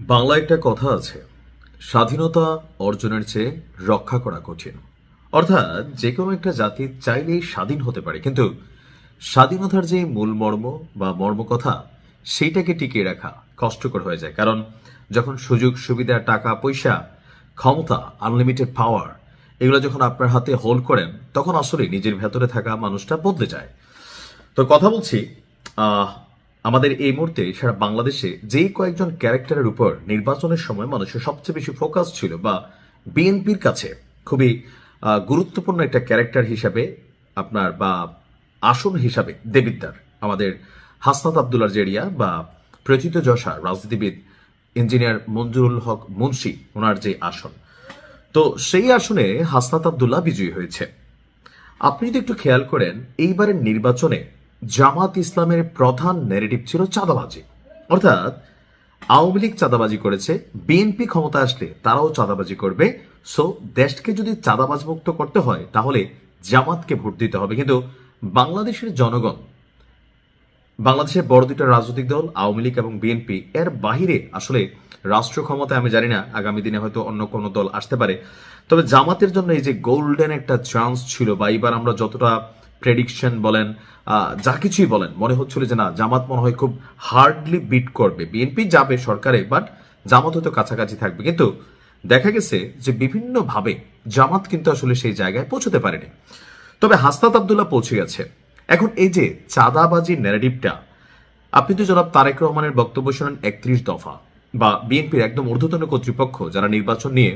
বাংলায় একটা কথা আছে, স্বাধীনতা অর্জনের চেয়ে রক্ষা করা কঠিন। অর্থাৎ যে কোনো একটা জাতি চাইলেই স্বাধীন হতে পারে, কিন্তু স্বাধীনতার যে মূল মর্ম বা মর্মকথা সেইটাকে টিকিয়ে রাখা কষ্টকর হয়ে যায়। কারণ যখন সুযোগ সুবিধা, টাকা পয়সা, ক্ষমতা, আনলিমিটেড পাওয়ার এগুলো যখন আপনার হাতে হোল্ড করেন, তখন আসলে নিজের ভেতরে থাকা মানুষটা বদলে যায়। তো কথা বলছি আহ, আমাদের এই মুহূর্তে সারা বাংলাদেশে যেই কয়েকজন ক্যারেক্টারের উপর নির্বাচনের সময় মানুষের সবচেয়ে বেশি ফোকাস ছিল, বা বিএনপির কাছে খুবই গুরুত্বপূর্ণ একটা ক্যারেক্টার হিসাবে আপনার বা আসন হিসাবে দেবিদ্দার আমাদের হাসনাত আবদুল্লার জেরিয়া বা প্রথিতযশা রাজনীতিবিদ ইঞ্জিনিয়ার মঞ্জুরুল হক মুন্সি, ওনার যে আসন, তো সেই আসনে হাসনাত আবদুল্লাহ বিজয়ী হয়েছে। আপনি যদি একটু খেয়াল করেন, এইবারের নির্বাচনে জামাত ইসলামের প্রধান ন্যারেটিভ ছিল চাঁদাবাজি। অর্থাৎ আওয়ামী লীগ চাঁদাবাজি করেছে, বিএনপি ক্ষমতা আসলে তারাও চাঁদাবাজি করবে। সো দেশকে যদি চাঁদাবাজ মুক্ত করতে হয় তাহলে জামাতকে ভোট দিতে হবে। কিন্তু বাংলাদেশের জনগণ, বাংলাদেশের বড় দুইটা রাজনৈতিক দল আওয়ামী লীগ এবং বিএনপি, এর বাহিরে আসলে রাষ্ট্র ক্ষমতায় আমি জানি না আগামী দিনে হয়তো অন্য কোনো দল আসতে পারে। তবে জামাতের জন্য এই যে গোল্ডেন একটা চান্স ছিল, বা এইবার আমরা যতটা প্রেডিকশন বলেন যা কিছুই বলেন, মনে হচ্ছিল যে না, জামাত মনে হয় খুব হার্ডলি বিট করবে। বিএনপি যাবে সরকারে, বাট জামাত হয়তো কাছাকাছি থাকবে। কিন্তু দেখা গেছে যে বিভিন্নভাবে জামাত কিন্তু আসলে সেই জায়গায় পৌঁছতে পারেনি। তবে হাসনাত আবদুল্লাহ পৌঁছে গেছে। এখন এই যে চাঁদাবাজি ন্যারেটিভটা, আপনি তো জনাব তারেক রহমানের বক্তব্য শোনেন 31 দফা, বা বিএনপির একদম ঊর্ধ্বতন কর্তৃপক্ষ যারা নির্বাচন নিয়ে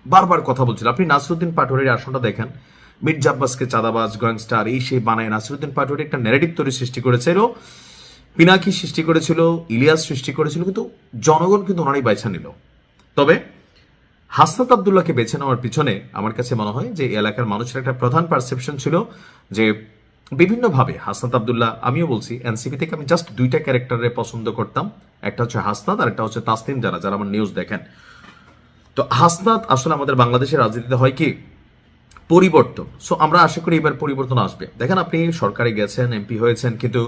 বারবার কথা বলছিল। আপনি নাসিরুদ্দিন পাটোয়ারির আসনটা দেখেন, মির্জা আব্বাসকে চাঁদাবাজ, গ্যাংস্টার এই সেই বানায় নাসিরুদ্দিন পাটোয়ারি একটা ন্যারেটিভ তৈরি সৃষ্টি করেছিল, পিনাকি সৃষ্টি করেছিল, ইলিয়াস সৃষ্টি করেছিল, কিন্তু জনগণ কিন্তু ওনারই বাইছা নিল। তবে হাসনাত আবদুল্লাহকে বেছে নেওয়ার পিছনে আমার কাছে মনে হয় যে এলাকার মানুষের একটা প্রধান পারসেপশন ছিল যে বিভিন্নভাবে হাসনাত আবদুল্লাহ, আমিও বলছি এনসিপি থেকে আমি জাস্ট দুইটা ক্যারেক্টারে পছন্দ করতাম, একটা হচ্ছে হাসনাত আর একটা হচ্ছে তাসনিম, যারা যারা আমার নিউজ দেখেন। তো হাসনাত আসলে আমাদের বাংলাদেশের রাজনীতিতে হয় কি পরিবর্তন। সো আমরা আশা করি এবার পরিবর্তন আসবে। দেখেন, আপনি সরকারে গেছেন, এমপি হয়েছেন, কিন্তু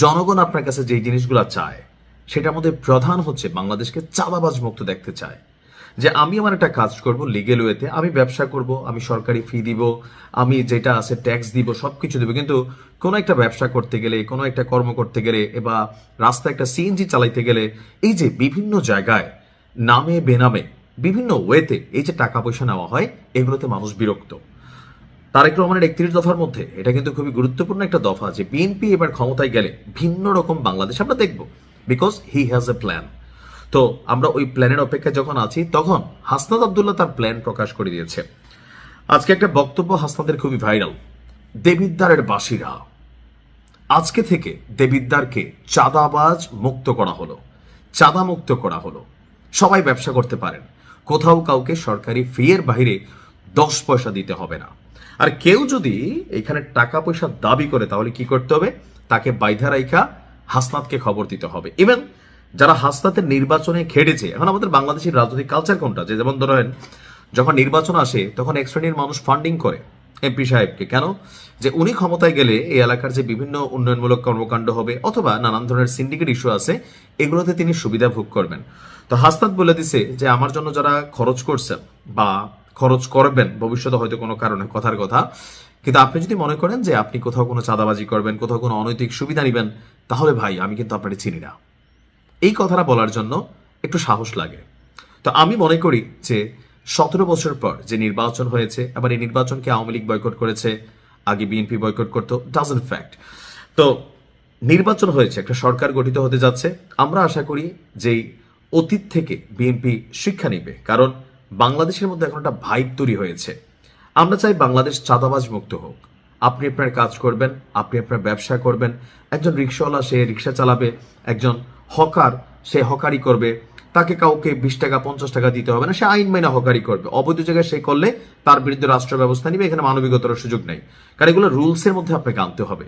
জনগণ আপনার কাছে যে জিনিসগুলো চায় সেটার মধ্যে প্রধান হচ্ছে বাংলাদেশকে চাঁদাবাজ মুক্ত দেখতে চায়। যে আমি আমার একটা কাজ করব লিগেল ওয়েতে, আমি ব্যবসা করব, আমি সরকারি ফি দিব, আমি যেটা আছে ট্যাক্স দিব, সবকিছু দেবো, কিন্তু কোনো একটা ব্যবসা করতে গেলে, কোনো একটা কর্ম করতে গেলে, বা রাস্তায় একটা সিএনজি চালাইতে গেলে, এই যে বিভিন্ন জায়গায় নামে বেনামে বিভিন্ন ওয়েতে এই যে টাকা পয়সা নেওয়া হয়, এগুলোতে মানুষ বিরক্ত। তারেক রহমানের 31 দফার মধ্যে এটা কিন্তু খুবই গুরুত্বপূর্ণ একটা দফা, যে বিএনপি এবার ক্ষমতায় গেলে ভিন্ন রকম বাংলাদেশ আমরা দেখব, because he has a plan. তো আমরা ওই প্ল্যানের অপেক্ষায় যখন আছি, তখন হাসনাত আবদুল্লাহ তার প্ল্যান প্রকাশ করে দিয়েছে। আজকে একটা বক্তব্য হাসনাতের খুবই ভাইরাল, দেবিদ্দারের বাসীরা, আজকে থেকে দেবিদ্দারকে চাঁদাবাজ মুক্ত করা হলো, চাঁদা মুক্ত করা হলো, সবাই ব্যবসা করতে পারেন, কোথাও কাউকে সরকারি ফি এর বাইরে 10 পয়সা দিতে হবে না। আর কেউ যদি এখানে টাকা পয়সা দাবি করে তাহলে কি করতে হবে, তাকে বাইধা রাইখা হাসনাতকে খবর দিতে হবে। ইভেন যারা হাসনাতের নির্বাচনে খেটেছে, এখন আমাদের বাংলাদেশের রাজনৈতিক কালচার কোনটা, যে যেমন ধরেন যখন নির্বাচন আসে তখন এক শ্রেণীর মানুষ ফান্ডিং করে এমপি সাহেবকে, কেন, যে উনি ক্ষমতায় গেলে এই এলাকার যে বিভিন্ন উন্নয়নমূলক কর্মকাণ্ড হবে অথবা নানান ধরনের সিন্ডিকেট ইস্যু আছে, এগুলোতে তিনি সুবিধা ভোগ করবেন। তো হাসনাত বলে দিছে যে আমার জন্য যারা খরচ করছেন বা খরচ করবেন ভবিষ্যতে হয়তো কোনো কারণে, কথার কথা, কিন্তু আপনি যদি মনে করেন যে আপনি কোথাও কোনো চাঁদাবাজি করবেন, কোথাও কোনো অনৈতিক সুবিধা নেবেন, তাহলে ভাই আমি কিন্তু আপনাকে চিনি না। এই কথাটা বলার জন্য একটু সাহস লাগে। তো আমি মনে করি যে 17 বছর পর যে নির্বাচন হয়েছে, আবার এই নির্বাচনকে আওয়ামী লীগ বয়কট করেছে, আগে বিএনপি বয়কট করতো, ডাজন্ট ফ্যাক্ট। তো নির্বাচন হয়েছে, একটা সরকার গঠিত হতে যাচ্ছে। আমরা আশা করি যে অতীত থেকে বিএনপি শিক্ষা নিবে, কারণ বাংলাদেশের মধ্যে এখন একটা ভাইব তৈরি হয়েছে। আমরা চাই বাংলাদেশ চাঁদাবাজ মুক্ত হোক। আপনি আপনার কাজ করবেন, আপনি আপনার ব্যবসা করবেন, একজন রিক্সাওয়ালা সে রিক্সা চালাবে, একজন হকার সে হকারি করবে, তাকে কাউকে 20 টাকা 50 টাকা দিতে হবে না, সে আইন মাইনা হকারি করবে। অবৈধ জায়গায় সে করলে তার বিরুদ্ধে রাষ্ট্র ব্যবস্থা নিবে, এখানে মানবিকতার সুযোগ নেই, কারণ এগুলো রুলসের মধ্যে আপনাকে আনতে হবে।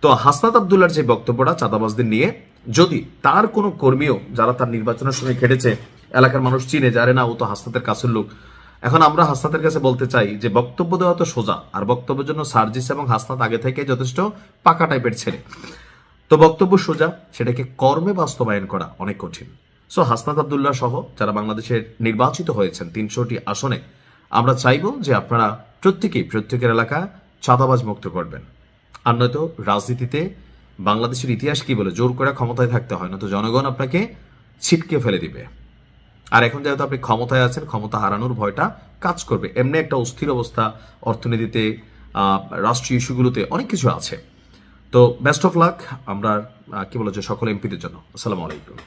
তো হাসনাত আবদুল্লার যে বক্তব্যটা চাঁদাবাজদের নিয়ে, যদি তার কোনো কর্মীও যারা তার নির্বাচনের সময় খেটেছে, এলাকার মানুষ চিনে, জানে না ও তো হাসনাতের কাছের লোক, এখন আমরা হাসনাতের কাছে বলতে চাই যে বক্তব্য দেওয়া তো সোজা, আর বক্তব্যের জন্য সার্জিস এবং হাসনাত আগে থেকে যথেষ্ট পাকা টাইপের ছেলে। তো বক্তব্য সোজা, সেটাকে কর্মে বাস্তবায়ন করা অনেক কঠিন। সো হাসনাত আব্দুল্লাহ সহ যারা বাংলাদেশের নির্বাচিত হয়েছেন 300টি আসনে, আমরা চাইব যে আপনারা প্রত্যেকের এলাকা চাঁদাবাজ মুক্ত করবেন। আর নয়তো রাজনীতিতে বাংলাদেশের ইতিহাস কি বলে, জোর করে ক্ষমতায় থাকতে হয়, নয়তো জনগণ আপনাকে ছিটকে ফেলে দিবে। আর এখন যেহেতু আপনি ক্ষমতায় আছেন, ক্ষমতা হারানোর ভয়টা কাজ করবে। এমনি একটা অস্থির অবস্থা অর্থনীতিতে, রাষ্ট্রীয় ইস্যুগুলোতে অনেক কিছু আছে। তো বেস্ট অফ লাক আমরা কি বলে যে সকল এমপিদের জন্য। আসসালামু আলাইকুম।